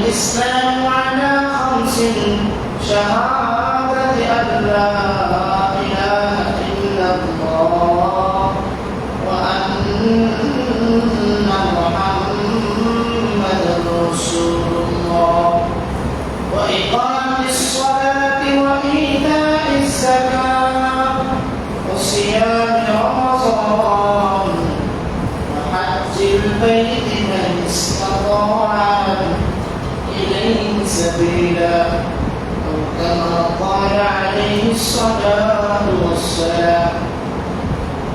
الإسلام على خمس شهادة أن لا إله إلا الله وأن محمدا رسول الله وإقام الصلاة وإيتاء الزكاة وصيام رمضان وحج البيت من استطاع إليه سبيلا أو كما قال عليه الصلاة والسلام.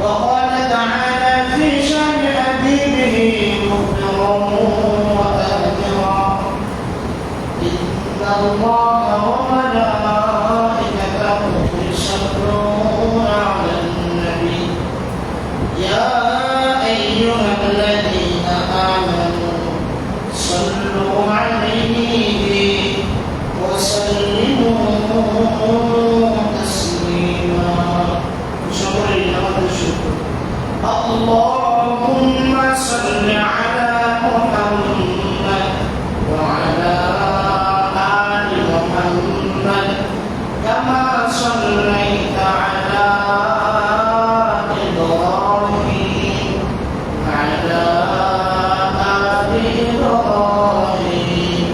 وقال تعالى في شأن حبيبه مخبرا وآمرا إن الله وملائكته يصلون على النبي يا أيها الذين آمنوا صلوا عليه وسلموا تسليما. اللهم صل على محمد وعلى آل محمد كما صليت على إبراهيم وعلى آل إبراهيم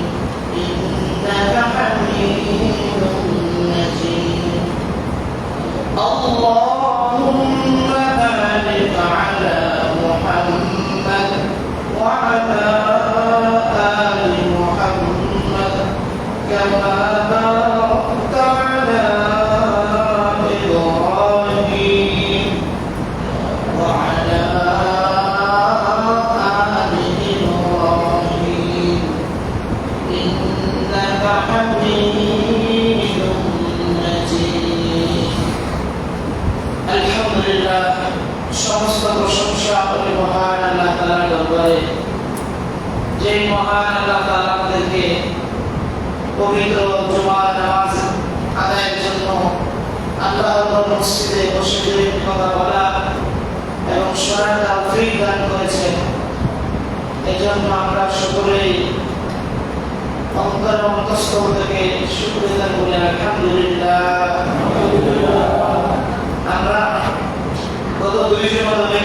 إنك حميد مجيد. اللهم بارك على محمد وعلى آل محمد كما باركت على إبراهيم وعلى آل إبراهيم إنك حميد مجيد. আলহামদুলিল্লাহ, সমস্ত প্রশংসা ওই মহান আল্লাহ তাআলার দরবারে, যে মহান আল্লাহ তাআলা আমাদেরকে পবিত্র জুমার নামাজ আদায়ের জন্য আল্লাহর মসজিদে বসে কথা বলা এবং শোনার তৌফিক দান করেছেন। এজন্য আমরা সকলেই অন্তর অন্তঃস্থল থেকে শুকরিয়া বলি আলহামদুলিল্লাহ। আমরা গত দুই দিনের মাধ্যমে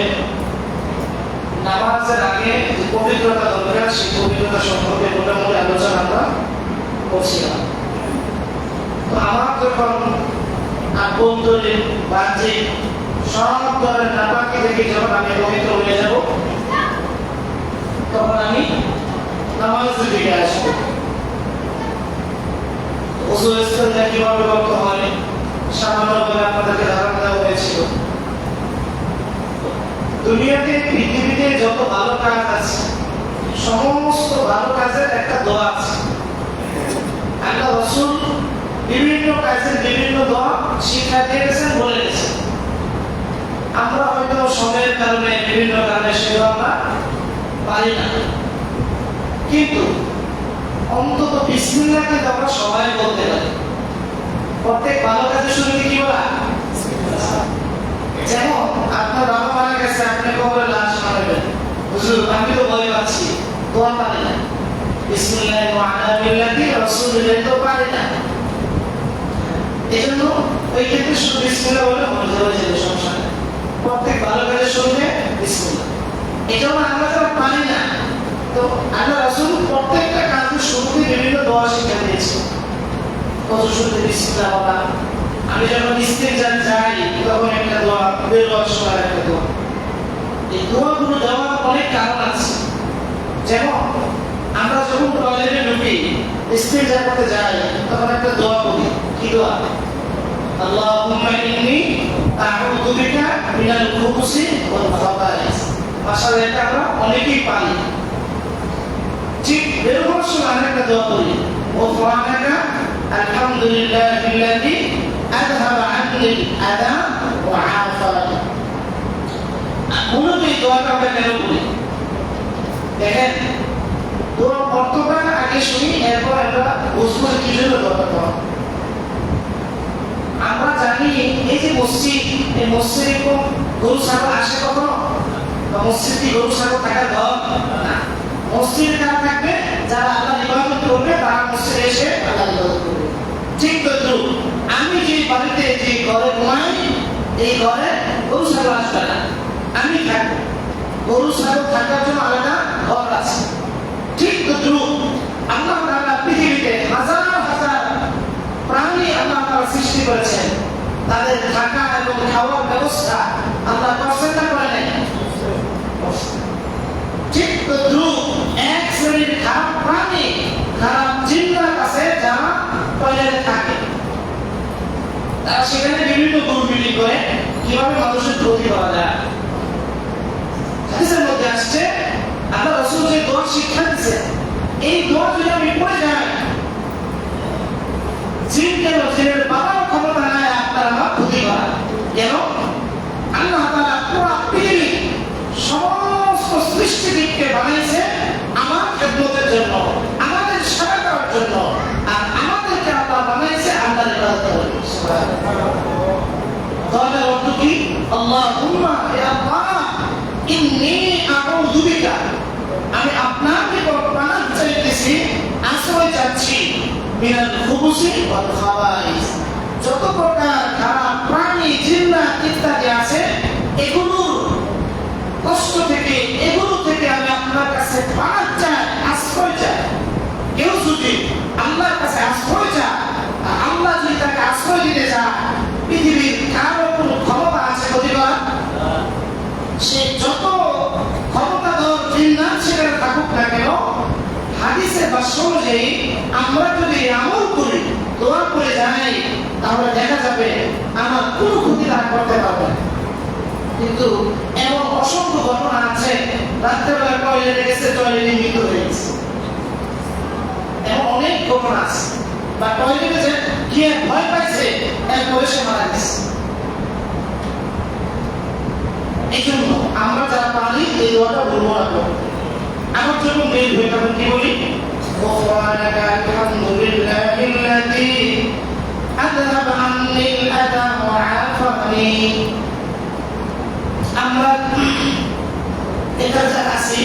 নামাজের আগে যে পবিত্রতা দরকার সেই পবিত্রতা সম্পর্কে মোটামুটি আলোচনা আমরা করছিলাম। তো আমার যখন আভ্যন্তরীণ বাহ্যিক সব ধরনের নাপাকি থেকে যখন আমি পবিত্র হয়ে যাব, তখন আমি নামাজের দিকে আসবো। ওযু ইস্তেঞ্জা কিভাবে করতে হয় সামান্যভাবে আপনাদেরকে ধারণা দেওয়া হয়েছিল। দুনিয়াতে পৃথিবীতে যত ভালো কাজ আছে, সমস্ত ভালো কাজের একটা দোয়া আছে। আল্লাহ রাসূল বিভিন্ন কাজের বিভিন্ন দোয়া শিক্ষা দিয়েছেন, বলে গেছেন। আমরা হয়তো সময়ের কারণে বিভিন্ন কারণে সেগুলো আমরা পারি না, কিন্তু অন্তত বিসমিল্লাহকে আমরা সবাই বলতে পারি। প্রত্যেক ভালো কাজের শুরুতে কি বলা? যেমন আপনার বাবা মারা গেছে, আপনি কবরে লাশ মারবেন, হুজুর আমি তো ভয় পাচ্ছি, দোয়া পারি না, বিসমিল্লাহ ওয়া আলা মিল্লাতি রাসূলিল্লাহ তো পারি না। এজন্য ওই ক্ষেত্রে শুধু বিসমিল্লাহ বলে হয়ে যাবে, সমস্যা নেই। প্রত্যেক ভালো কাজের শুরুতে বিসমিল্লাহ। এজন্য আমরা যারা পারি না, তো আল্লাহ রাসূল প্রত্যেকটা কাজের শুরুতে বিভিন্ন দোয়া শিক্ষা দিয়েছেন। কত শুরুতে বিসমিল্লাহ বলা, আমি যখন ইস্তেঞ্জা যাই তখন একটা দোয়া, বের হওয়ার সময় একটা দোয়া, এই দোয়াগুলো দেওয়ার অনেক কারণ আছে। যেমন আমরা যখন টয়লেটে ঢুকি, ইস্তেঞ্জা করতে যাই, তখন একটা দোয়া করি। কি দোয়া? আল্লাহুম্মা ইন্নী আউযু বিকা মিনাল খুবুসি ওয়াল খাবাইস। মাশাআল্লাহ, এটা আমরা অনেকেই পারি। ঠিক বের হওয়ার সময় একটা দোয়া করি, ওয়াফরানাকা আলহামদুলিল্লাহিল্লাযী আযহাবা আন্নি আল-আযা ওয়া আফানি। মূলত এই দোয়াটা আমরা কেন করি? দেখেন, দোয়ার অর্থটা আগে শুনি, এরপর আমরা বুঝবো কি জন্য দোয়াটা করা। আমরা জানি এই যে মসজিদ, এই মসজিদে কোন গরু ছাগল আসে কখনো? বা মসজিদ কি গরু ছাগল থাকার ঘর না। মসজিদে কারা থাকবে? যারা আল্লাহর ইবাদত করবে, তারা মসজিদে এসে আল্লাহর ইবাদত করবে। ঠিক তদ্রুপ আমি যে বাড়িতে, যে ঘরে ঘুমাই, এই ঘরে গরু ছাগল আসবে না, আমি থাকবো। গরু ছাগল থাকার জন্য আলাদা ঘর আছে। ঠিক তদ্রুপ আল্লাহ তাআলা পৃথিবীতে হাজার হাজার প্রাণী আল্লাহ তাআলা সৃষ্টি করেছেন, তাদের থাকা এবং খাওয়ার ব্যবস্থা আল্লাহ করছেন না করেন? ঠিক তদ্রুপ এক শ্রেণীর খারাপ প্রাণী, খারাপ জিন্নাত আছে যারা টয়লেটে থাকে। তারা সেখানে বিভিন্ন দুর্বিলি করে কিভাবে মানুষের ক্ষতি করা যায়। হাদিসের মধ্যে আসছে, আল্লাহ রাসূল যে দোয়া শিক্ষা দিয়েছেন, এই দোয়া যদি আমি পড়ে যাই, জিনের বাবার ক্ষমতা নাই আপনার আমার ক্ষতি করা। কেন? আল্লাহ তাআলা পুরো পৃথিবী সমস্ত সৃষ্টিকে বানাইছে আমার খেদমতের জন্য, আমাদের সেবা করার জন্য, আর আমাদেরকে আল্লাহ বানাইছে আল্লাহর ইবাদত করার জন্য। সুবহানাল্লাহ। তাহলে অর্থ কি? আল্লাহুম্মা ইয়া আল্লাহ ইন্নী আউযু বিকা, আমি আপনার নিকট পানাহ চাইতেছি, আশ্রয় চাচ্ছি, মিনাল খুবুসি ওয়াল খাবাইস, যত প্রকার খারাপ প্রাণী, জিন্নাত ইত্যাদি আছে, এগুলোর কষ্ট থেকে, এগুলো থেকে আমি আপনার কাছে পানাহ চাই, আশ্রয় চাই। কেউ যদি আল্লাহর কাছে আশ্রয় চায়, আল্লাহ যদি তাকে আশ্রয় দিতে চায়, পৃথিবীর কারো কোনো ক্ষমতা আছে ক্ষতি করার? সে যত ক্ষমতাধর জিন্নাত সেখানে থাকুক না কেন, হাদিসের ভাষ্য অনুযায়ী আমরা যদি আমল করি, দোয়া করে যাই, তাহলে দেখা যাবে আমার কোনো ক্ষতি তারা করতে পারবে না। কিন্তু এমন অসংখ্য ঘটনা আছে, রাত্রেবেলা টয়লেটে গেছে, টয়লেটে মৃত্যু হয়ে গেছে। এমন অনেক ঘটনা আছে, বা টয়লেটে গিয়ে ভয় পাইছে, এরপরে সে মারা গেছে। এই জন্য আমরা যারা পারি এই দোয়াটা বলবো না। আমার জন্য মেল হয়ে তখন কি বলি? غفرانك الحمد لله الذي أذهب عني الأذى وعافاني। আমরা এটা যারা আছি,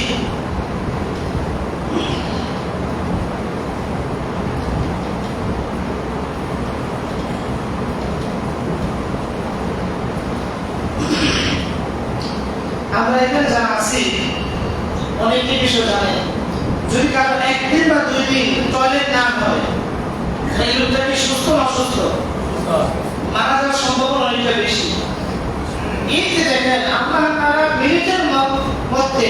আমরা এখানে যারা আছি অনেকে বিষয় জানে। যদি কারো একদিন বা 2 দিন টয়লেট না হয়, এই লোকটা কি সুস্থ না অসুস্থ? মারা যাওয়ার সম্ভাবনা অনেকটা বেশি। এই যে দেখেন, আপনারা মিনিটের মধ্যে,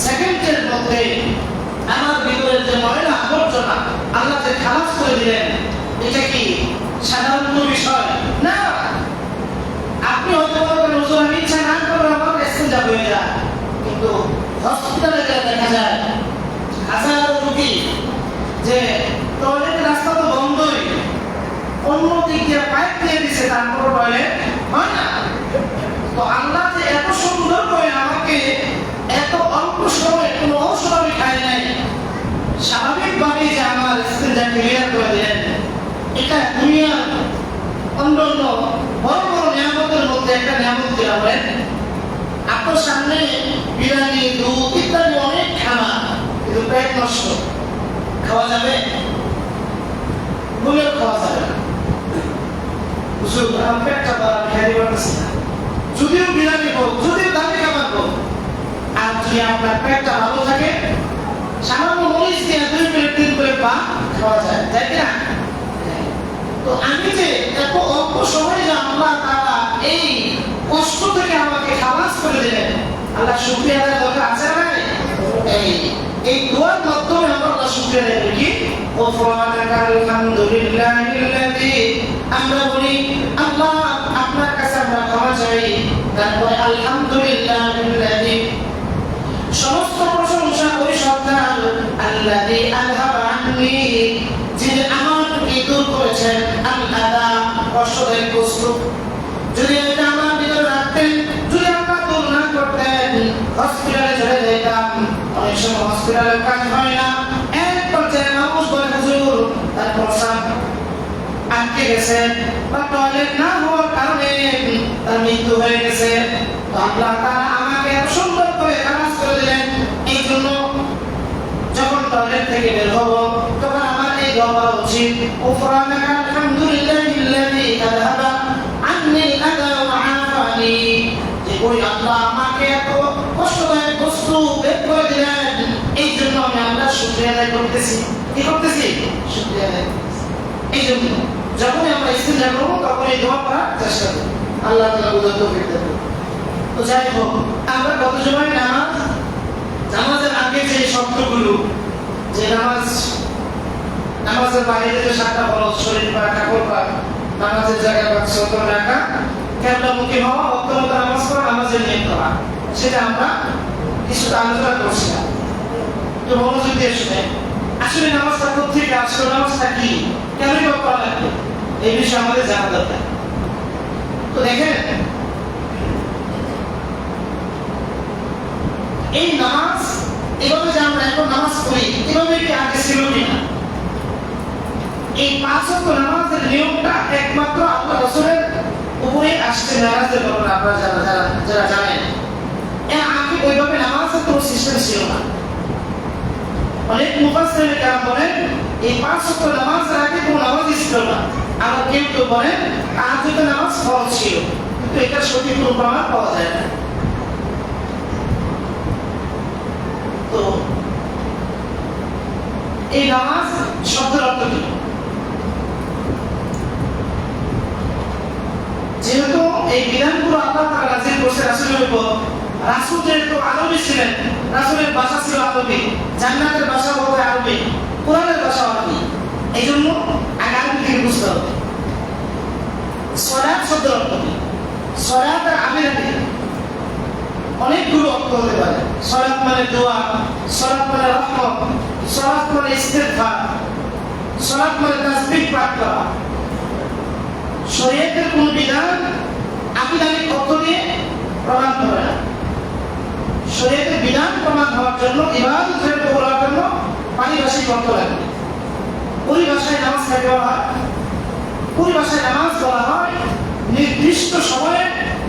সেকেন্ডের মধ্যে আমার ভিতরে যে ময়লা আবর্জনা আল্লাহ যে খালাস করে দিলেন, এটা কি সাধারণ বিষয় না। আপনি হয়তো বলবেন, হুজুর আমি ইচ্ছা না করে আমার ইস্তেঞ্জা হয়ে যায়, কিন্তু হসপিটালে গেলে দেখা যায় হাজারো রোগী যে টয়লেটের রাস্তা তো বন্ধই, অন্য দিক দিয়ে পাইপ দিয়ে দিচ্ছে, তারপর টয়লেট হয় না। তো আল্লাহ যে এত সুন্দর করে আমাকে এত অল্প সময় কোনো ঔষধ আমি খাই নাই, স্বাভাবিকভাবে যে আমার ইস্তেঞ্জা ক্লিয়ার করে দিলেন, এটা দুনিয়ার অন্যান্য বড় বড় নিয়ামতের মধ্যে একটা নিয়ামত দিলাম। আপনার সামনে বিরিয়ানি, দুধ ইত্যাদি অনেক খানা, কিন্তু পেট নষ্ট, খাওয়া যাবে? বলেও খাওয়া যাবে না। হুজুর আমার পেটটা বড়, আমি খাইতে পারতেছি না। যদিও বিরিয়ানি হোক, যদিও দামি খাবার হোক, আর যদি আপনার পেটটা ভালো থাকে, সামান্য মরিচ দিয়ে 2 প্লেট 3 প্লেট পা খাওয়া যায়, তাই কি না? তো আমি যে এত অল্প সময়ে যে আল্লাহ তাআলা এই কষ্ট থেকে আমাকে খালাস করে দিলেন, আল্লাহ শুকরিয়া আদায় দরকার আছে না? এই দোয়ার মাধ্যমে আমরা আল্লাহ শুকরিয়া আদায় করি। ওফরানাকা আলহামদুলিল্লাহিল্লাযী, আমরা বলি আল্লাহ আপনার কাছে আমরা ক্ষমা চাই। তারপরে আলহামদুলিল্লাহিল্লাযী, সমস্ত প্রশংসা ওই সত্তার, আল্লাযী আযহাবা আন্নী, যিনি আমাকে দূর করেছেন, আল-আযা, কষ্টদায়ক বস্তু। যদি এটা আমার ভিতরে রাখতেন, যদি আমরা দূর না করতেন, হসপিটালে চলে যেতাম। অনেক সময় হসপিটালের কাজ হয় না, এক পর্যায়ে মানুষ বলে হুজুর তার প্রস্রাব আটকে গেছে বা টয়লেট না হওয়ার কারণে তার মৃত্যু হয়ে গেছে। তো আল্লাহ তাআলা আমাকে এত সুন্দর করে খালাস করে দিলেন। এই জন্য যখন টয়লেট থেকে বের হবো তখন আমার এই দোয়া করা উচিত, ওফরানাকা আলহামদুলিল্লাহিল্লাযী আযহাবা আন্নী আল-আযা ওয়া আফানি, যে ওই আল্লাহ আমাকে এত কষ্টদায়ক বস্তু বের করে দিলেন, এই জন্য আমি আল্লাহর শুকরিয়া আদায় করতেছি। কি করতেছি? শুকরিয়া আদায় করতেছি। এই জন্য যখনই আমরা ইস্তিনজা করবো তখন এই দোয়া করার চেষ্টা করব, আল্লাহ তাআলা বুঝার তৌফিক দেন। তো যাই হোক, আমরা কত সময় নামাজের আগে যে শব্দগুলো, যে নামাজের বাইরে যে সাতটা ফরজ, শরীর পাক, কাপড় পাক, নামাজের জায়গা পাক, সতর রাখা, কিবলামুখী হওয়া, অত্যন্ত নামাজ পড়া, নামাজের নিয়ত করা, সেটা আমরা কিছুটা আলোচনা করছিলাম। তো মনোযোগ দিয়ে শুনে, আসলে নামাজটা কোথেকে আসলো, নামাজটা কি, কেনই বা করা লাগবে, এই বিষয়ে আমাদের জানা দরকার। তো দেখেন, এই নামাজ এভাবে যে আমরা এখন নামাজ পড়ি, এভাবে কি আগে ছিল কিনা? এই 5 ওয়াক্ত নামাজের নিয়মটা একমাত্র আল্লাহ রাসূলের উপরে আসছে মেরাজের ব্যাপারে। আপনারা যারা জানেন, এর আগে ওইভাবে নামাজের কোনো সিস্টেম ছিল না। অনেক মুফাসসিরিন কেরাম বলেন এই 5 ওয়াক্ত নামাজের আগে কোনো নামাজই ছিল না। আবার কেউ কেউ বলেন তাহাজ্জুদের নামাজ ফরজ ছিল, কিন্তু এটা সঠিক কোনো প্রমাণ পাওয়া যায় না। তো এই নামাজ শব্দের অর্থ কি? যেহেতু এই বিধানগুলো আল্লাহ তাআলা নাযিল করেছেন রাসূলের উপর, রাসূল যেহেতু আরবি ছিলেন, রাসূলের ভাষা ছিল আরবি, জান্নাতের ভাষা হবে আরবি, কোরআনের ভাষা আরবি, এই জন্য আগে আরবি থেকে বুঝতে হবে। সালাত শব্দের অর্থ কি? সালাত আর আবিরাতে অনেকগুলো অর্থ হতে পারে। সালাত মানে দোয়া, সালাত মানে রহমত, সালাত মানে ইস্তিগফার, সালাত মানে তাসবিহ পাঠ করা। শরীয়তের কোন বিধান আবিধানিক অর্থ দিয়ে প্রমাণ করে না। শরীয়তের বিধান প্রমাণ হওয়ার জন্য, ইবাদত হিসেবে বলার জন্য পারিভাষিক অর্থ লাগে। পরিভাষায় নামাজ কাকে বলা হয়? পরিভাষায় নামাজ বলা হয় নির্দিষ্ট সময়ে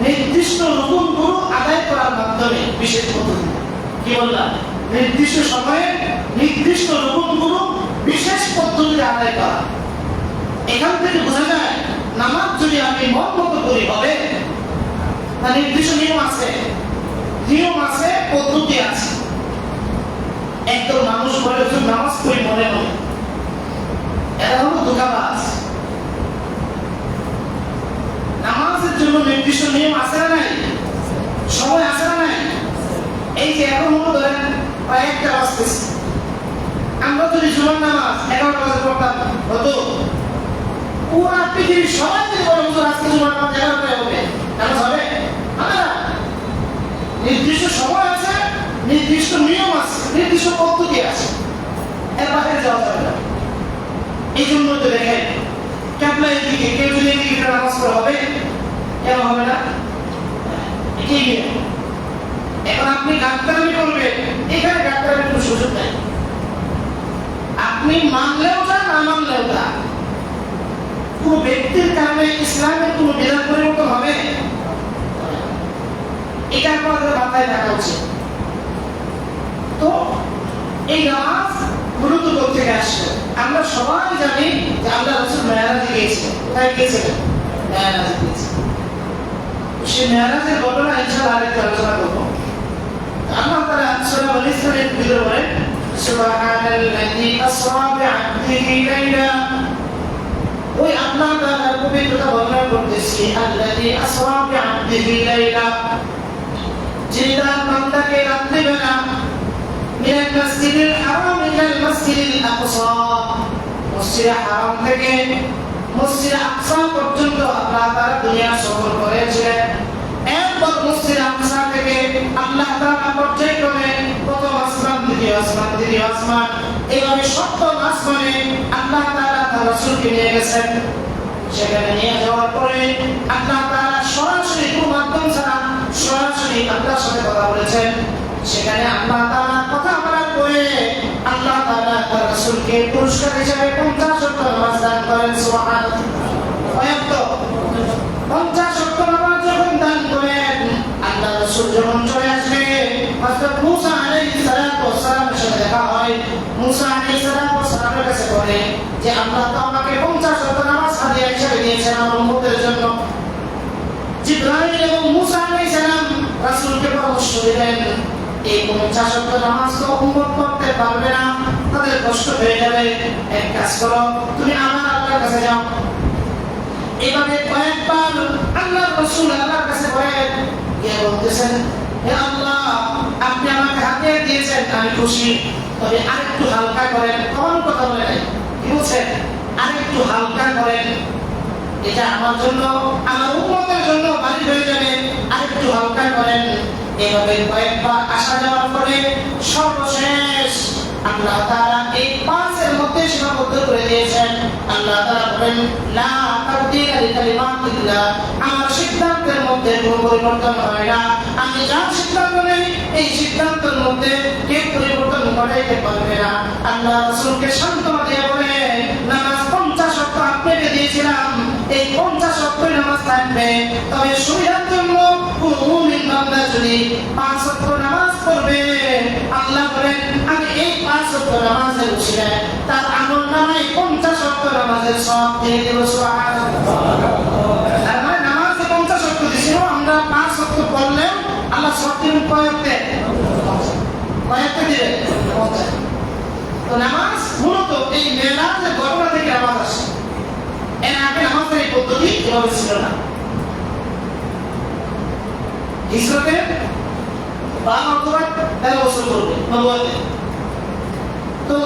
নির্দিষ্ট রুকুনগুলো আদায় করার মাধ্যমে বিশেষ পদ্ধতি। কি বললাম? নির্দিষ্ট সময়ে নির্দিষ্ট রুকুনগুলো বিশেষ পদ্ধতিতে আদায় করা। এখান থেকে বোঝা যায় নামাজ যদি আমি মন মতো করি হবে না, নির্দিষ্ট নিয়ম আছে, পদ্ধতি আছে। একদম মানুষ বলে শুধু নামাজ পড়ি মনে মনে, এরা হলো ধোঁকাবাজ। নামাজের জন্য নির্দিষ্ট নিয়ম আছে না নাই? সময় আছে না নাই? এই যে এখন হলো ধরেন প্রায় 1টা বাজতেছে, আমরা যদি জুমার নামাজ 11টা বাজে পড়তাম হতো, পুরা পৃথিবীর সবাই যদি বলে হুজুর আজকে জুমার নামাজ 11টায় হবে, নামাজ হবে? হবে না। নির্দিষ্ট সময় আছে, নির্দিষ্ট নিয়ম আছে, নির্দিষ্ট পদ্ধতি আছে, এর বাইরে যাওয়া যাবে না। এই জন্য তো দেখেন ক্যাবলার দিকে কেউ যদি এদিকে নামাজ পড়া হবে, কেন হবে না? এটাই নিয়ম। এখন আপনি গাদ্দারি করবেন, এখানে গাদ্দারির কোনো সুযোগ নাই। আপনি মানলেও যা, না মানলেও যা, কোন ব্যক্তির কারণে ইসলামের কোন বিধান পরিবর্তন হবে, এটা আমাদের মাথায় রাখা উচিত। তো এই নামাজ মূলত থেকে আসছে। আমরা সবাই জানি যে আল্লাহ রাসূল মেরাজে গিয়েছিলেন। কোথায় গিয়েছিলেন? মেরাজে গিয়েছিলেন। সেই মেরাজের ঘটনা ইনশাআল্লাহ আরেকটু আলোচনা করব। আল্লাহ তাআলা সূরা বনী ইসরাঈলের ভিতরে বলেন, সুবহানাল্লাযী আসরা বিআবদিহি লাইলা, ওই আল্লাহ তাআলার পবিত্রতা বর্ণনা করতেছি, আল্লাযী আসরা বিআবদিহি লাইলা, যিনি তার বান্দাকে রাত্রিবেলা মিনাল মাসজিদিল হারাম ইলাল মাসজিদিল আকসা, মসজিদে হারাম থেকে মসজিদে আকসা পর্যন্ত আল্লাহ তাআলা দুনিয়া সফর করেছিলেন। একবার মসজিদে আকসা থেকে আল্লাহ তাআলা পর্যায়ক্রমে প্রথম আসমান, দ্বিতীয় আসমান, তৃতীয় আসমান, এইভাবে সপ্তম আসমানে আল্লাহ তাআলা তার রাসূলকে নিয়ে গেছেন। সেখানে নিয়ে যাওয়ার পরে আল্লাহ তাআলা সরাসরি কোনো মাধ্যম ছাড়া সরাসরি আল্লাহর সাথে কথা বলেছেন। সেখানে আল্লাহ তাআলা কথা বলার পরে আল্লাহ তাআলা তার রাসূলকে পুরস্কার হিসেবে 50 ওয়াক্ত নামাজ দান করেন। সুবহানাল্লাহ। কয়েকত 50 ওয়াক্ত নামাজ যখন দান করেন, আল্লাহ রাসূল যখন চলে আসবে, হযরত মুসা আলাইহিস সালাতু ওয়াস সালামের সাথে দেখা হয়। মুসা আলাইহিস সালাতু ওয়াস সালামের কাছে বলে যে আল্লাহ তো আমাকে 50 ওয়াক্ত নামাজ হাদিয়া হিসেবে দিয়েছেন আমার উম্মতের জন্য। জিবরাইল এবং মুসা আলাইহিস সালাম রাসূলকে পরামর্শ দিলেন, এই 50 ওয়াক্ত নামাজ তো উম্মত পড়তে পারবে না, তাদের কষ্ট হয়ে যাবে, এক কাজ করো, তুমি আমার আল্লাহর কাছে যাও। এভাবে কয়েকবার আল্লাহর রাসূল আল্লাহর কাছে বলেন, কে বলতেছেন, হে আল্লাহ, আপনি আমাকে হাদিয়া দিয়েছেন, আমি খুশি, তবে আরেকটু হালকা করেন। কোন কথা বলে নাই, কি বলছেন, আরেকটু হালকা করেন, এটা আমার জন্য, আমার উম্মতের জন্য ভারী হয়ে যাবে, আরেকটু হালকা করেন। এভাবে কয়েকবার আসা যাওয়ার পরে সর্বশেষ আল্লাহ তাআলা এই 5 এর মধ্যে সীমাবদ্ধ করে দিয়েছেন। আল্লাহ তাআলা বলেন, লা তাবদীলা লিকালিমাতিল্লাহ, আমার সিদ্ধান্তের মধ্যে কোনো পরিবর্তন হয় না। আমি যা সিদ্ধান্ত নেই এই সিদ্ধান্তের মধ্যে কেউ পরিবর্তন করাইতে পারবে না। আল্লাহ রাসূলকে সান্ত্বনা দিয়ে বলে, নামাজ 50 ওয়াক্ত আপনাকে দিয়েছিলাম, এই 50 ওয়াক্ত নামাজ থাকবে, তবে সুবিধার জন্য কোন মুমিন বান্দা যদি 5 ওয়াক্ত নামাজ পড়বে, আল্লাহ বলেন আমি এই 5 ওয়াক্ত নামাজের উসিলায় তার আমলনামায় 50 ওয়াক্ত নামাজের সওয়াব দিয়ে দেব। সুবহানাল্লাহ। তার মানে নামাজে 50 ওয়াক্ত দিছিল, আমরা 5 ওয়াক্ত পড়লেও আল্লাহ সওয়াব দিবেন কয়েকতে দিবে 50। তো নামাজ মূলত এই মেরাজের ঘটনা থেকে নামাজ আসে। এর আগে নামাজের এই পদ্ধতি এভাবে ছিল না। হিজরতে 12 অথবা 13 বছর করবে নবুয়তে। তো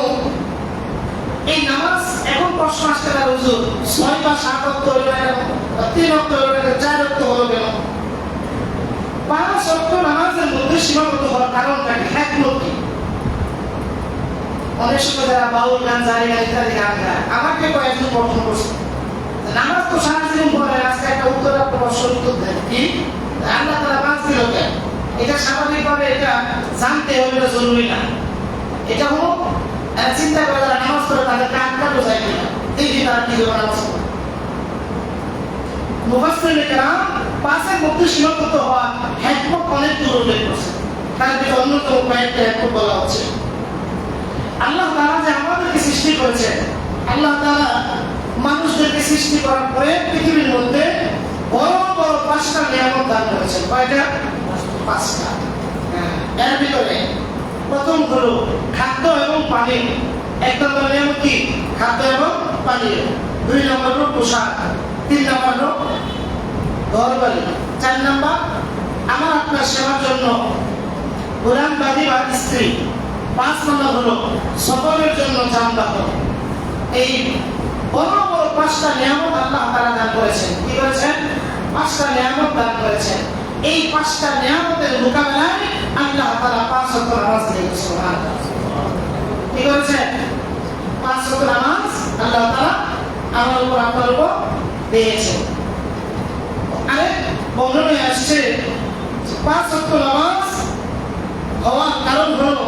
এই নামাজ এখন প্রশ্ন আসতে পারে, হুজুর 6 বা 7 ওয়াক্ত হলো কেন, 3 ওয়াক্ত হলো কেন, 4 ওয়াক্ত হলো কেন? 5 ওয়াক্ত নামাজের মধ্যে সীমাবদ্ধ হওয়ার কারণটা কি, হিকমত কি? অনেক সময় যারা বাউল গান, জারি গান ইত্যাদি গান গায়, আমাকে কয়েকজন প্রশ্ন করছে, নামাজ তো সারাদিন পড়ে, আজকে একটা উত্তর আপনার প্রশ্ন উত্তর দেন, কি আল্লাহ তাআলা 5 দিল কেন? এটা স্বাভাবিকভাবে এটা জানতে হবে, এটা জরুরি না। এটা হলো চিন্তা করে যারা নামাজ পড়ে তাদের কাজটা বোঝায় কিনা, দেখি তারা কি করে নামাজ পড়ে। মুফাসসিরিনে কেরাম 5 এর মধ্যে সীমাবদ্ধ হওয়া হিকমত অনেক দূর উল্লেখ করছে। তার ভিতরে অন্যতম কয়েকটা হিকমত বলা হচ্ছে। আল্লাহ তাআলা যে আমাদেরকে সৃষ্টি করেছেন, আল্লাহ তাআলা মানুষদেরকে সৃষ্টি করার পরে পৃথিবীর মধ্যে বড় বড় 5টা নিয়ামত দান করেছেন। কয়টা? 5টা। এর ভিতরে প্রথম হলো খাদ্য এবং পানি। 1 নম্বর নিয়ামত কি? খাদ্য এবং পানি। 2 নম্বর হলো পোশাক। 3 নম্বর হলো ঘরবাড়ি। 4 নম্বর আমার আপনার সেবার জন্য গোলাম বাদী বা স্ত্রী। 5 নম্বর হলো সফরের জন্য যানবাহন। এই বড় বড় 5টা নিয়ামত আল্লাহ তাআলা দান করেছেন। কি করেছেন? 5টা নিয়ামত দান করেছেন। এই 5টা নিয়ামতের মোকাবেলায় আল্লাহ তাআলা 5 ওয়াক্ত নামাজ দিয়েছেন। সুবহানাল্লাহ। কি করেছেন? 5 ওয়াক্ত নামাজ আল্লাহ তাআলা আমার উপর আপনার উপর দিয়েছেন। আরে বর্ণনায় আসছে 5 ওয়াক্ত নামাজ হওয়ার কারণ হলো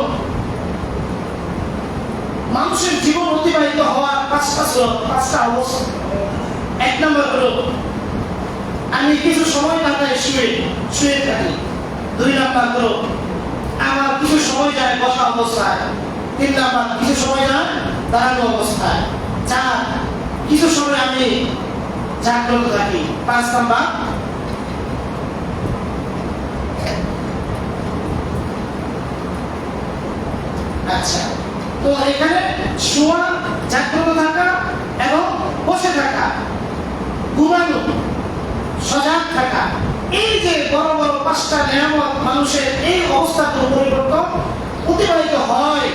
মানুষের জীবন অতিবাহিত হওয়ার 5টা অবস্থা। 1 নম্বর হলো আমি কিছু সময় কাটাই শুয়ে থাকি। 2 নম্বর হলো আমার কিছু সময় যায় বসা অবস্থায়। 3 নম্বর কিছু সময় যায় দাঁড়ানো অবস্থায়। 4 কিছু সময় আমি জাগ্রত থাকি। 5 নম্বর আচ্ছা, তো এখানে শোয়া, জাগ্রত থাকা এবং বসে থাকা, ঘুমানো, সজাগ থাকা, এই যে বড় বড় পাঁচটা নিয়ামত মানুষের এই অবস্থার পরিবর্তন অতিবাহিত হয়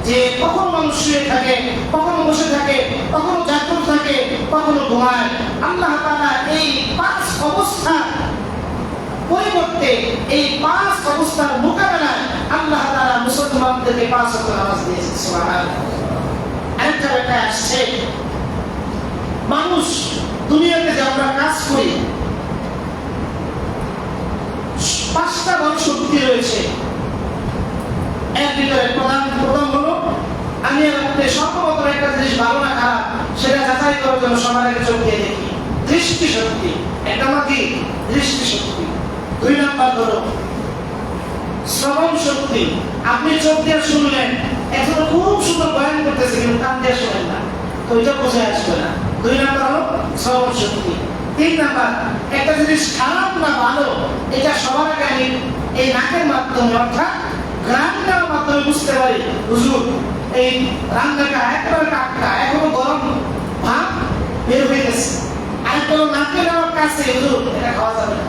যে কখনো মানুষ শুয়ে থাকে, কখনো বসে থাকে, কখনো জাগ্রত থাকে, কখনো ঘুমায়। আল্লাহ তাআলা এই পাঁচ অবস্থা পরিবর্তে এই পাঁচ অবস্থার মোকাবেলায় আল্লাহ তাআলা মুসলমানদেরকে পাঁচ ওয়াক্ত নামাজ দিয়েছেন। সুবহানাল্লাহ। আরেকটা ব্যাপার আসছে, মানুষ দুনিয়াতে যে আমরা কাজ করি, পাঁচটা বড় শক্তি রয়েছে। এর ভিতরে প্রধান হলো আমি আপনি সর্বপ্রথম একটা জিনিস ভালো না খারাপ সেটা যাচাই করার জন্য সবার আগে চোখ দিয়ে দেখি। দৃষ্টি শক্তি, একটা কি দৃষ্টি শক্তি। দুই নাম্বার হলো শ্রবণ শক্তি। আপনি চোখ দিয়ে শুনলেন, এখন খুব সুন্দর বয়ান করতেছে কিন্তু কান দিয়ে শোনেন না, তো এটা বোঝা আসবে না। দুই নাম্বার হলো শ্রবণ শক্তি। তিন নাম্বার, একটা জিনিস খারাপ না ভালো এটা সবার আগে আমি এই নাকের মাধ্যমে অর্থাৎ ঘ্রাণ নেওয়ার মাধ্যমে বুঝতে পারি। হুজুর এই রান্নাটা একবারে টাটকা, এখনো গরম ভাব বের হয়ে গেছে, আর কোনো নাকে নেওয়ার কাছে হুজুর এটা খাওয়া যাবে না।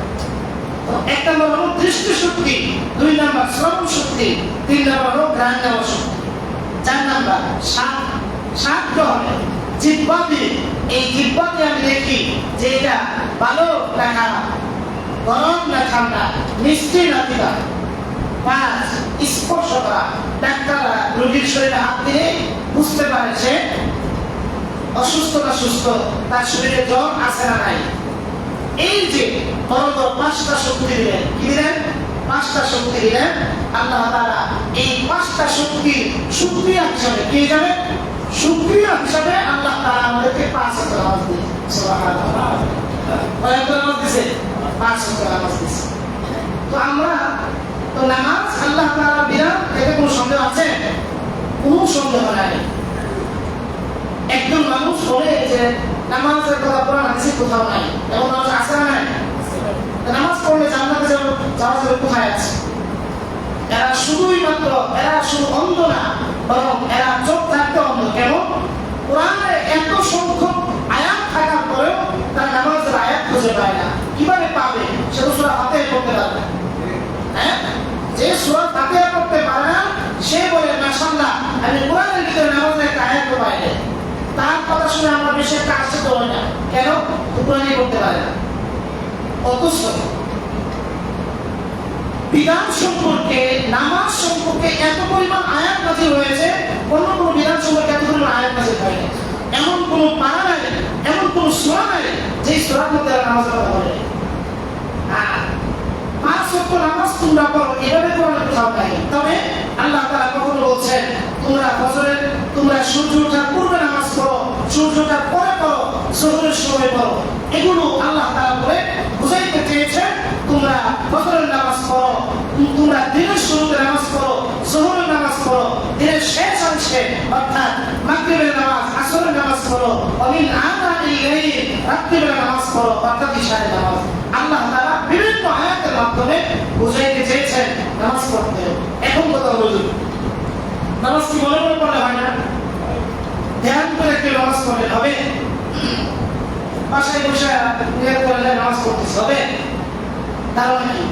এক নম্বর হলো দৃষ্টি শক্তি, দুই নম্বর শ্রবণ শক্তি, তিন নম্বর হলো ঘ্রাণ নেওয়ার শক্তি। চার নম্বর স্বাদ গ্রহণের জিহ্বা দিয়ে, এই জিহ্বা দিয়ে আমি দেখি যে এটা ভালো না খারাপ, গরম না ঠান্ডা, মিষ্টি না তিতা। পাঁচ স্পর্শ করা, ডাক্তাররা রোগীর শরীরে হাত দিয়ে বুঝতে পারে সে অসুস্থ না সুস্থ, তার শরীরে জ্বর আছে না নাই। এই যে বড় বড় পাঁচটা শক্তি দিলেন, কি দিলেন? পাঁচটা শক্তি দিলেন আল্লাহ তাআলা। এই পাঁচটা শক্তির শুকরিয়া হিসাবে কি যাবে? শুকরিয়া হিসাবে আল্লাহ তাআলা আমাদেরকে পাঁচ ওয়াক্ত নামাজ দিয়েছেন। সুবহানাল্লাহ। কয় ওয়াক্ত নামাজ দিয়েছেন? পাঁচ ওয়াক্ত নামাজ দিয়েছেন। তো আমরা তো নামাজ আল্লাহ তাআলা বিধান, এতে কোনো সন্দেহ আছে? কোনো সন্দেহ নাই। একজন মানুষ বলে যে নামাজের কথা কোরআন হাদিসে কোথাও নাই, এমন মানুষ আছে না? নাই। নামাজ পড়লে জান্নাতে যাওয়া যাবে কোথায় আছে? এরা শুধুই মাত্র, এরা শুধু অন্ধ না, বরং এরা চোখ থাকতে অন্ধ। কেন? কোরআনে এত সংখ্যক আয়াত থাকার পরেও তার নামাজের আয়াত খুঁজে পায় না। কিভাবে পাবে? সে তো সূরা ফাতিহা পড়তে পারবে। হ্যাঁ, যে সূরা ফাতিহা পড়তে পারে না সে বলে মাশাআল্লাহ আমি কোরআনের ভিতরে নামাজের একটা আয়াত পাই না। তার কথা শুনে আমরা বেশি একটা আশ্চর্য হই না। কেন? কোরআনই পড়তে পারে না। অথচ বিধান সম্পর্কে, নামাজ সম্পর্কে এত পরিমাণ আয়াত নাযিল হয়েছে, অন্য কোনো বিধান সম্পর্কে এত পরিমাণ আয়াত নাযিল হয়নি। এমন কোনো পারা নাই, এমন কোনো সূরা নাই যে সূরার মধ্যে নামাজ কথা বলে। পাঁচ ওয়াক্ত নামাজ তোমরা পড়ো, এভাবে কোরআনে কোথাও নাই। তবে আল্লাহ তাআলা কখনো বলছেন তোমরা ফজরের, তোমরা সূর্য ওঠার পূর্বে নামাজ পড়ো, সূর্য ওঠার পরে পড়ো, যোহরের সময় পড়ো। এগুলো আল্লাহ তাআলা বলে বুঝাইতে চেয়েছেন তোমরা ফজরের নামাজ পড়ো, তোমরা দিনের শুরুতে নামাজ পড়ো, যোহরের নামাজ পড়ো, দিনের শেষ অংশে অর্থাৎ মাগরিবের নামাজ, আসরের নামাজ পড়ো, অমিন আনানিল লাইল, রাত্রিবেলা নামাজ পড়ো অর্থাৎ ইশারের নামাজ। আল্লাহ তাআলা বিভিন্ন আয়াতের মাধ্যমে বুঝাইতে চেয়েছেন নামাজ পড়তে। এখন কথা হলো নামাজ কি মনে মনে পড়লে হয় না? ধ্যান করে কি নামাজ পড়লে হবে? বাসায় বসে নিয়ত করলে নামাজ পড়তেছে হবে? কারণ কি?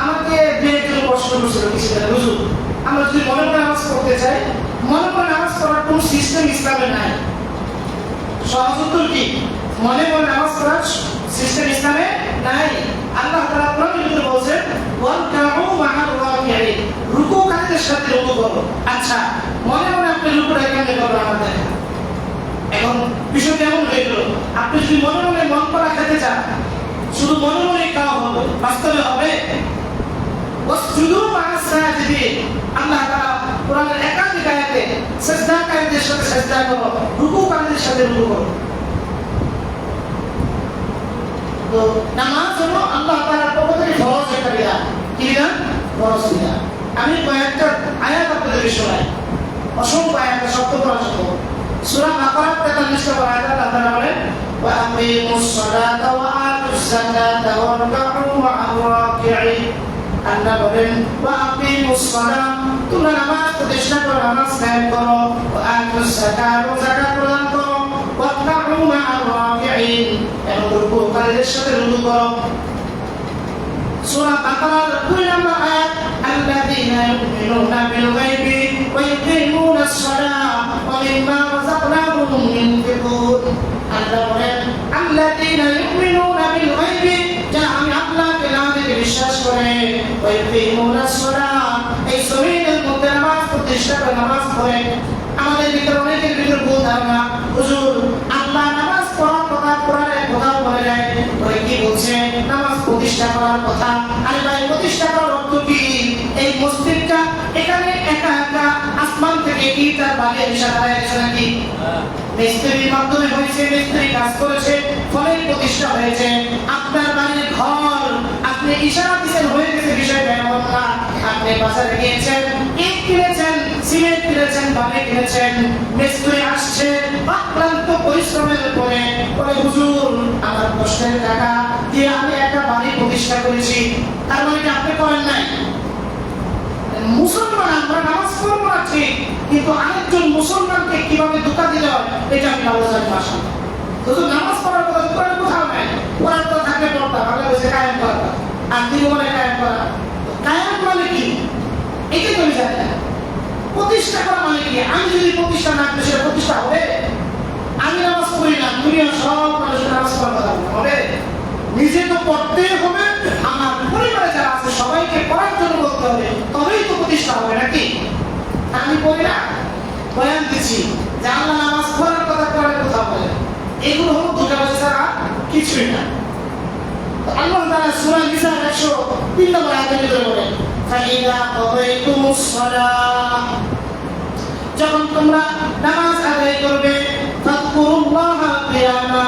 আমাকে একজন প্রশ্ন করেছিল কিছুদিন হুজুর, আমরা যদি মনে মনে নামাজ পড়তে চাই, মনে মনে নামাজ পড়ার কোন সিস্টেম ইসলামে নাই। সহজ উত্তর কি? মনে মনে নামাজ পড়ার সিস্টেম ইসলামে নাই। আল্লাহ তাআলা কোরআনের ভিতরে বলেছেন ওয়ারকাউ মা'আর রাকিঈন, রুকুকারীদের সাথে রুকু করো। আচ্ছা, মনে মনে আপনি রুকুটা কেমনে করবেন আমাদের? এখন বিষয় কেমন হয়ে গেল? আপনি যদি মনে মনে মন করা খেতে চান, শুধু মনে মনে খাওয়া হবে, বাস্তবে হবে? ওয়াসজুদু মা'আস সাজিদিন, আল্লাহ তাআলা কোরআনের একাধিক আয়াতে সিজদাকারীদের সাথে সিজদা করো, রুকুকারীদের সাথে রুকু করো। তো নামাজ হলো আল্লাহ তাআলার পক্ষ থেকে ফরজ একটা বিধান। কি বিধান? ফরজ বিধান। আমি কয়েকটা আয়াত আপনাদের শোনাই, অসংখ্য আয়াত, শব্দ পড়া শব্দ। সূরা বাকারা 43 নম্বর আয়াতে আল্লাহ তাআলা বলেন ওয়া আকিমুস সালাতা ওয়া আতুজ যাকাতা ওয়ারকাউ মা'আর রাকিঈন। আল্লাহ বলেন ওয়া আকিমুস সালাত, তোমরা নামাজ প্রতিষ্ঠা করো, নামাজ কায়েম করো, ওয়া আতুজ যাকাত, যাকাত প্রদান করো, ওয়ারকাউ মা'আর রাকিঈন, এবং রুকুকারীদের সাথে রুকু করো। সূরা বাকারার 2 নম্বর আয়াত, আল্লাযীনা ইউমিনুনা বিল গায়বি ওয়া ইউকিমুনাস সালাহ ওয়া মিম্মা রাযাকনাহুম ইউনফিকুন। আল্লাহ বলেন আল্লাযীনা ইউমিনুনা বিল গায়বি, যারা আমি আল্লাহকে না দেখে বিশ্বাস করে, ওয়া ইউকিমুনাস সালাহ, এই জমিনের মধ্যে নামাজ প্রতিষ্ঠা করে নামাজ পড়ে। আমাদের ভিতরে অনেকের ভিতরে ভুল ধারণা, হুজুর আল্লাহ নামাজ পড়ার কথা কোরআনে কোথাও বলে নাই, ওই কি বলছে নামাজ প্রতিষ্ঠা করার কথা। আরে ভাই, প্রতিষ্ঠা করার অর্থ কি? এই মসজিদটা এখানে একা একা আসমান থেকে ইট আর বালির ইশারা হয়েছে নাকি? মিস্ত্রির মাধ্যমে হয়েছে, মিস্ত্রি কাজ করেছে, ফলে প্রতিষ্ঠা হয়েছে। আপনার বাড়ির ঘর আপনি ইশারা দিয়েছেন হয়ে গেছে, বিষয়টা এমন না। আপনি বাজারে গিয়েছেন, ইট কিনেছেন, সিমেন্ট কিনেছেন, বালি কিনেছেন, মিস্ত্রি আসছে অক্লান্ত পরিশ্রমের পরে, বলে হুজুর আমার কষ্টের টাকা দিয়ে আমি একটা বাড়ি প্রতিষ্ঠা করেছি। তার মানে কি আপনি করেন নাই? মুসলমান আমরা নামাজ পড়বো না ঠিক, কিন্তু আরেকজন মুসলমানকে কিভাবে ধোঁকা দিতে হয় এটা আমি ভালো জানি। ভাষা শুধু নামাজ পড়ার কথা কোরআনে কোথাও নাই। কোরআন তো থাকে পড়তা, ভালো বসে কায়েম করা, আর তিনি বলে কায়েম করা। কায়েম মানে কি এটা তো আমি জানি না। প্রতিষ্ঠা করা মানে কি? আমি যদি প্রতিষ্ঠা না করি সেটা প্রতিষ্ঠা হবে? আমি নামাজ পড়ি না, দুনিয়া সব মানুষের নামাজ পড়ার কথা হবে? নিজে তো পড়তে হবে, আমার পরিবারে যারা আছে সবাইকে পড়ার জন্য বলতে হবে, তবেই তো প্রতিষ্ঠা হবে নাকি? আমি পড়ি না, বয়ান দিচ্ছি যে আল্লাহ নামাজ পড়ার কথা কোরআনে কোথাও বলে। এগুলো হলো ধোঁকাবাজি ছাড়া কিছুই না। আল্লাহ তাআলা সূরা নিসার 103 নম্বর আয়াতে বলেন, ফাইদা কাদাইতুমুস সালাহ, যখন তোমরা নামাজ আদায় করবে, ফাযকুরুল্লাহা কিয়ামা,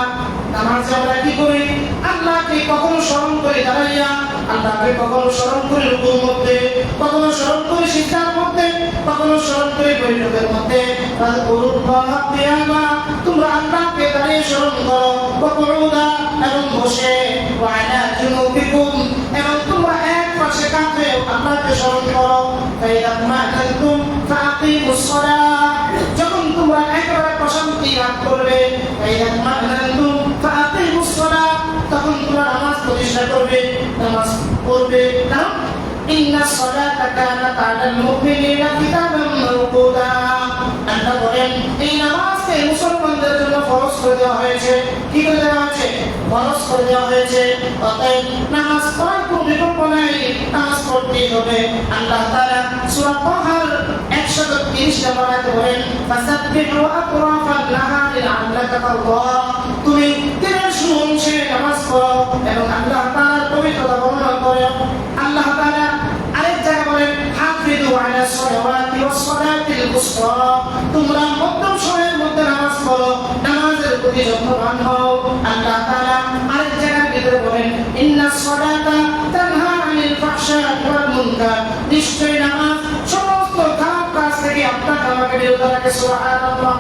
নামাজে আমরা কি করি? আল্লাহকে কখনো স্মরণ করে দাঁড়াইয়া, আল্লাহকে কখনো স্মরণ করে রুকুর মধ্যে, কখনো স্মরণ করে সিজদার মধ্যে, কখনো স্মরণ করে বৈঠকের মধ্যে। ফাযকুরুল্লাহা কিয়ামা, তোমরা আল্লাহকে দাঁড়িয়ে স্মরণ করো, ওয়া কুউদা, এবং বসে, ওয়া আলা জুনুবিকুম, এবং তোমরা এক পাশে কাঁধে আল্লাহকে স্মরণ করো। ফাইদা মা'তানতুম ফাআকিমুস সালাহ, যখন তোমরা একেবারে প্রশান্তি লাভ করবে, ফাইদা মা'তানতুম ফাআকিমুস সালাহ, তখন তোমরা নামাজ প্রতিষ্ঠা করবে, নামাজ পড়বে। কারণ ইন্নাস সালাতা কানাত আলাল মুমিনিনা কিতাবাম মাওকুতা, আল্লাহ বলেন এই নামাজকে মুসলমানদের জন্য ফরজ করে দেওয়া হয়েছে। কি করে দেওয়া হয়েছে? ফরজ করে দেওয়া হয়েছে। অতএব নামাজ পড়ার কোনো বিকল্প নাই, নামাজ পড়তেই হবে। আল্লাহ তাআলা সূরা তাহার 130 নম্বর আয়াতে বলেন, ফাসাব্বিহু আতরাফান নাহারি লাআল্লাকা তারদা, তুমি দিনের শুরু অংশে নামাজ পড়ো এবং আল্লাহ তাআলার পবিত্রতা বর্ণনা করো। আল্লাহ তাআলা আরেক জায়গায় বলেন, হাফিযু আলাস সালাওয়াতি ওয়াস সালাতিল উসতা, তোমরা মধ্যম সময়ের মধ্যে নামাজ পড়ো, নামাজের প্রতি যত্নবান হও। আল্লাহ তাআলা আরেক জায়গায় ভিতরে বলেন, ইন্নাস সালাতা তানহা আনিল ফাহশাই ওয়াল মুনকার, নিশ্চয়ই নামাজ সমস্ত খারাপ কাজ থেকে আপনাকে আমাকে বিরত রাখে। সুবহানাল্লাহ,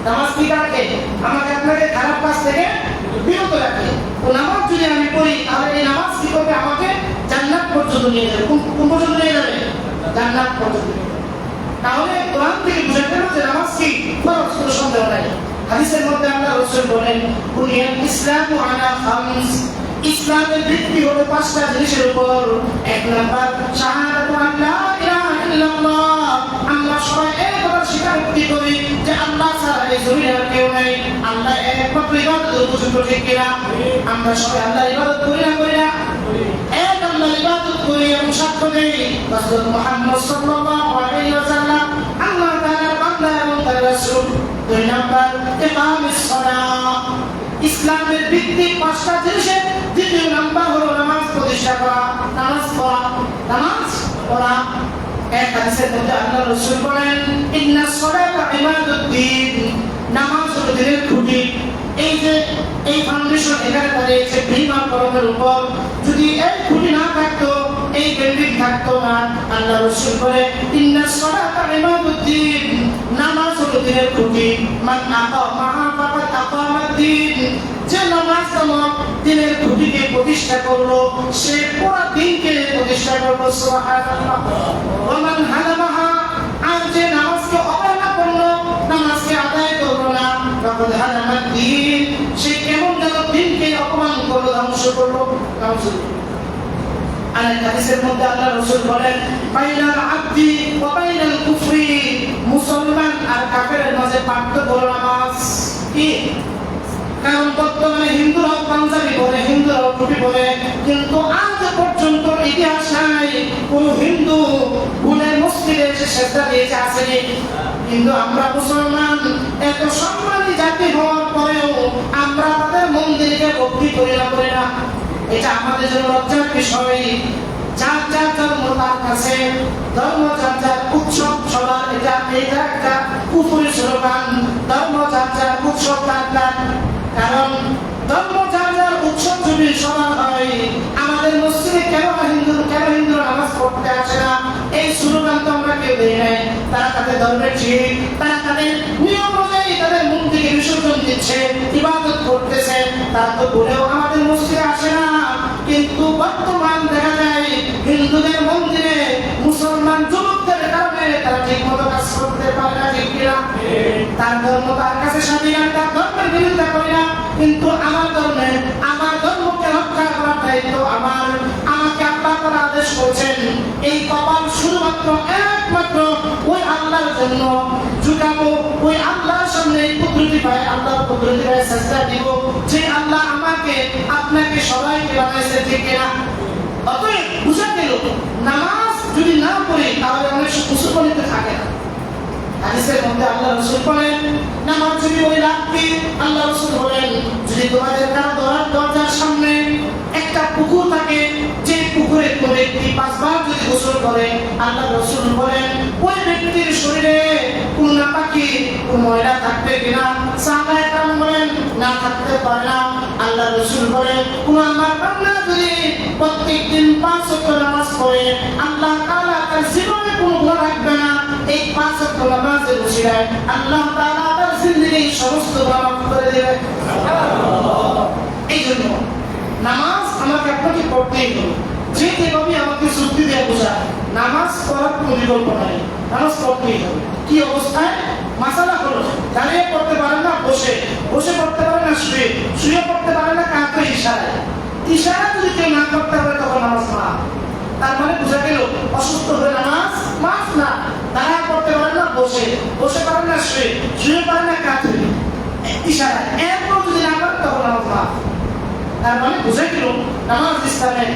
নামাজ কি রাখে? আমাকে আপনাকে খারাপ কাজ থেকে বিরত রাখে। তো নামাজ যদি আমি পড়ি, তাহলে এই নামাজ কি করবে? আমাকে জান্নাত পর্যন্ত নিয়ে যাবে। কোন পর্যন্ত নিয়ে যাবে? জান্নাত পর্যন্ত। তাহলে কোরআন থেকে বুঝতে পারবে যে নামাজ কি ফরজ, কোনো সন্দেহ নাই। হাদিসের মধ্যে আল্লাহ রাসূল বলেন, বুনিয়াল ইসলামু আলা খামস, ইসলামের ভিত্তি হলো 5টা জিনিসের উপর। এক নাম্বার শাহাদাতু আল্লা ইলাহা ইল্লাল্লাহ, আমরা সবাই এক কথা স্বীকারোক্তি করি যে আল্লাহ ছাড়া এই জমিনে আর কেউ নাই, আল্লাহ একমাত্র ইবাদতের উপযুক্ত, ঠিক কিনা? আমরা সবাই আল্লাহর ইবাদত করি না? করি না? এক আল্লাহর ইবাদত করি এবং সাক্ষ্য দেই রাসূল মুহাম্মদ সাল্লাল্লাহু আলাইহি ওয়াসাল্লাম আল্লাহ তাআলার বান্দা এবং তার রাসূল। 2 নাম্বার ইকামিস সালাহ, ইসলামের ভিত্তি 5টা জিনিসের দ্বিতীয় নাম্বার হলো নামাজ প্রতিষ্ঠা করা, নামাজ পড়া। নামাজ পড়া এক হাদিসের মধ্যে আল্লাহ রাসূল বলেন, ইন্নাস সালাতা ইমাদুদ্দিন, নামাজ হলো দিনের খুঁটি। এই যে এই ফাউন্ডেশন এখানে দাঁড়িয়েছে বিমান কলমের উপর, যদি এই খুঁটি না থাকতো, এই বিল্ডিং থাকতো না। আল্লাহ রাসূল বলে, ইন্নাস সালাতা ইমাদুদ্দিন, নামাজ হলো দিনের খুঁটি। মান আকামাহা ফাকাদ আকামাদ্দিন, যে নামাজ নামক দিনের খুঁটিকে প্রতিষ্ঠা করলো, সে পুরো দিনকে প্রতিষ্ঠা করলো। সুবহানাল্লাহ। ওয়া মান হালামাহা, আর যে নামাজকে অবহেলা করলো, নামাজকে আদায় করলো না, ফাকাদ হালামাদ্দিন, সে কেমন যেন দিনকে অপমান করলো, ধ্বংস করলো। আরেক হাদিসের মধ্যে আল্লাহ রাসূল বলেন বাইনাল আবদি ওয়া বাইনাল কুফরি, মুসলমান আর কাফেরের মাঝে পার্থক্য হলো নামাজ। কি? কারণ বর্তমানে হিন্দুরাও পাঞ্জাবি পরে, হিন্দুরাও টুপি পরে, কিন্তু আজ পর্যন্ত ইতিহাস নাই কোন হিন্দু ভুলে মসজিদে এসে সেজদা দিয়েছে, আসেনি। কিন্তু আমরা মুসলমান এত সম্মানী জাতি হওয়ার পরেও আমরা তাদের মন্দিরকে ভক্তি করি না। এটা আমাদের জন্য লজ্জার বিষয়। যার যার ধর্ম তার কাছে, ধর্ম যার যার উৎসব সবার, এটা একটা কুফরি স্লোগান। ধর্ম যার যার উৎসব তার। কারণ ধর্ম যার যার উৎসব যদি সমান হয়, আমাদের মসজিদে কেন হিন্দুরা নামাজ পড়তে আসে না, এই স্লোগান তো আমরা কেউ দেই নাই। তারা তাদের ধর্মের ঠিক, তারা তাদের নিয়ম অনুযায়ী তাদের মূর্তিকে বিসর্জন দিচ্ছে, ইবাদত করতেছে, তারা তো বলেও আমাদের মসজিদে আসে না। কিন্তু বর্তমান দেখা যায় হিন্দুদের মন্দিরে মুসলমান যুবকদের কারণে তারা ঠিক মতো কাজ করতে পারে না। ঠিক কিনা? তার ধর্ম তার কাছে স্বাধীন, তার ধর্মের বিরোধিতা করি না, কিন্তু আমার ধর্মকে রক্ষা করার দায়িত্ব আমার। আমাকে আল্লাহ তাআলা আদেশ করেছেন এই কপাল শুধুমাত্র একমাত্র ওই আল্লাহর জন্য ঝুঁকাবো, ওই আল্লাহর সামনে কুদরতি পায়, আল্লাহর কুদরতি পায় সাজদা দিব, যে আল্লাহ আমাকে আপনাকে সবাইকে বানাইছে। ঠিক কিনা? অতএব বুঝা গেল নামাজ যদি না পড়ি তাহলে অনেক মুসলমানিতে থাকে না। হাদিসের মধ্যে আল্লাহ রাসূল বলেন নামাজ যদি ওই রাখবি, আল্লাহ রাসূল বলেন যদি তোমাদের কারো দরজার সামনে একটা পুকুর থাকে, যে পুকুরে কোন ব্যক্তি 5 বার যদি গোসল করে, আল্লাহ রাসূল বলেন ওই ব্যক্তির শরীরে কোন নাপাকি, কোন ময়লা থাকবে কিনা? সাহাবায়ে কেরাম বলেন না, থাকতে পারে না। আল্লাহ রাসূল বলেন কোন আমার বান্দা যদি প্রত্যেকদিন 5 ওয়াক্ত নামাজ পড়ে, আল্লাহ তাআলা তার জীবনে কোনো গুনাহ রাখবে না। এই 5 ওয়াক্ত নামাজের উসিলায় আল্লাহ তাআলা তার জিন্দেগির সমস্ত গুনাহ মাফ করে দেবে। সুবহানাল্লাহ। এই জন্য নামাজ আমাকে আপনাকে পড়তেই হবে। যেভাবে আমাকে যুক্তি দিয়ে বোঝায় নামাজ পড়ার কোনো বিকল্প নাই, নামাজ পড়তেই হবে। কি অবস্থায়? মাসালা হলো দাঁড়িয়ে পড়তে পারেন না, বসে পড়তে পারেন না, শুয়ে পড়তে পারেন না, কাঁধে ইশারা যদি কেউ না করতে পারে তখন নামাজ মাফ। তার মানে বোঝা গেল অসুস্থ হয়ে নামাজ মাফ না। দাঁড়িয়ে পড়তে পারেন না, বসে পারেন না, শুয়ে পারেন না, কাঁধে ইশারা, এরপর যদি না করেন তখন নামাজ মাফ। তার মানে বোঝা গেল নামাজ ইসলামের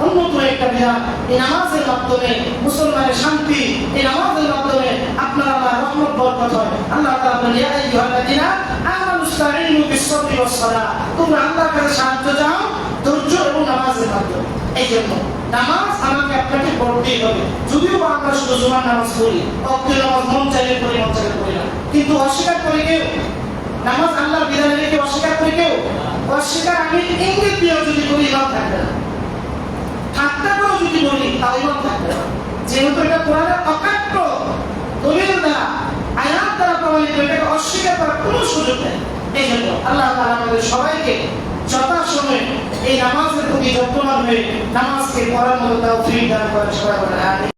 অন্যতম একটা বিধান। এই নামাজের মাধ্যমে মুসলমানের শান্তি, এই নামাজের মাধ্যমে আপনার আল্লাহর রহমত বরকত হয়। আল্লাহ তাআলা বলেন ইয়া আইয়ুহাল্লাযীনা আমানু ইসতাঈনু বিস-সাবরি ওয়াস-সালাহ, তোমরা আল্লাহর কাছে সাহায্য চাও ধৈর্য এবং নামাজের মাধ্যমে। এই জন্য নামাজ আমাকে আপনাকে পড়তেই হবে। যদিও আমরা শুধু জুমার নামাজ পড়ি, অক্তের নামাজ মন চাইলে পড়ি, মন চাইলে পড়ি না, কিন্তু অস্বীকার করে কেউ নামাজ আল্লাহর বিধানকে কেউ অস্বীকার করে কেউ অস্বীকার আমি ইঙ্গিত দিয়েও যদি করি ইমান থাকবে না, ঠাট্টা করে যদি বলি তাও ইমান থাকবে না। যেহেতু এটা কোরআনের অকাট্য দলিল দ্বারা, আয়াত দ্বারা প্রমাণিত, এটাকে অস্বীকার করার কোনো সুযোগ নেই। এই জন্য আল্লাহ তাআলা আমাদের সবাইকে যথাসময়ে এই নামাজের প্রতি যত্নবান হয়ে নামাজকে পড়ার মতো তৌফিক দান করেন। সবাই বলেন আমিন।